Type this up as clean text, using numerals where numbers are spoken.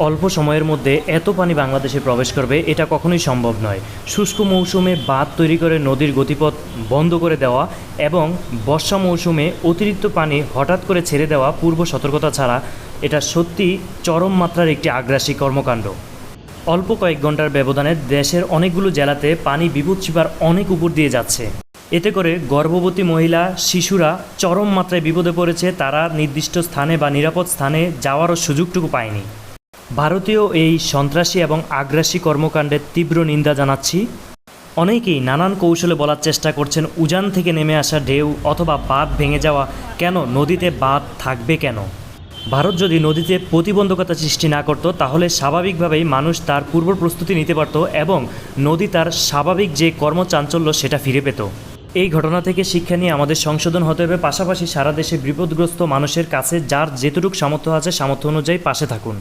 অল্প সময়ের মধ্যে এত পানি বাংলাদেশে প্রবেশ করবে এটা কখনোই সম্ভব নয়। শুষ্ক মৌসুমে বাঁধ তৈরি করে নদীর গতিপথ বন্ধ করে দেওয়া এবং বর্ষা মৌসুমে অতিরিক্ত পানি হঠাৎ করে ছেড়ে দেওয়া পূর্ব সতর্কতা ছাড়া এটা সত্যি চরম মাত্রার একটি আগ্রাসী কর্মকাণ্ড। অল্প কয়েক ঘন্টার ব্যবধানে দেশের অনেকগুলো জেলাতে পানি বিপদসীমার অনেক উপর দিয়ে যাচ্ছে। এতে করে গর্ভবতী মহিলা, শিশুরা চরম মাত্রায় বিপদে পড়েছে। তারা নির্দিষ্ট স্থানে বা নিরাপদ স্থানে যাওয়ারও সুযোগটুকু পায়নি। ভারতীয় এই সন্ত্রাসী এবং আগ্রাসী কর্মকাণ্ডের তীব্র নিন্দা জানাচ্ছি। অনেকেই নানান কৌশলে বলার চেষ্টা করছেন উজান থেকে নেমে আসা ঢেউ অথবা বাঁধ ভেঙে যাওয়া, কেন নদীতে বাঁধ থাকবে কেন? ভারত যদি নদীতে প্রতিবন্ধকতা সৃষ্টি না করত তাহলে স্বাভাবিকভাবেই মানুষ তার পূর্ব প্রস্তুতি নিতে পারত এবং নদী তার স্বাভাবিক যে কর্মচাঞ্চল্য সেটা ফিরে পেত। এই ঘটনা থেকে শিক্ষা নিয়ে আমাদের সংশোধন হতে হবে। পাশাপাশি সারা দেশে বিপদগ্রস্ত মানুষের কাছে যার যেটুকু সামর্থ্য আছে সামর্থ্য অনুযায়ী পাশে থাকুন।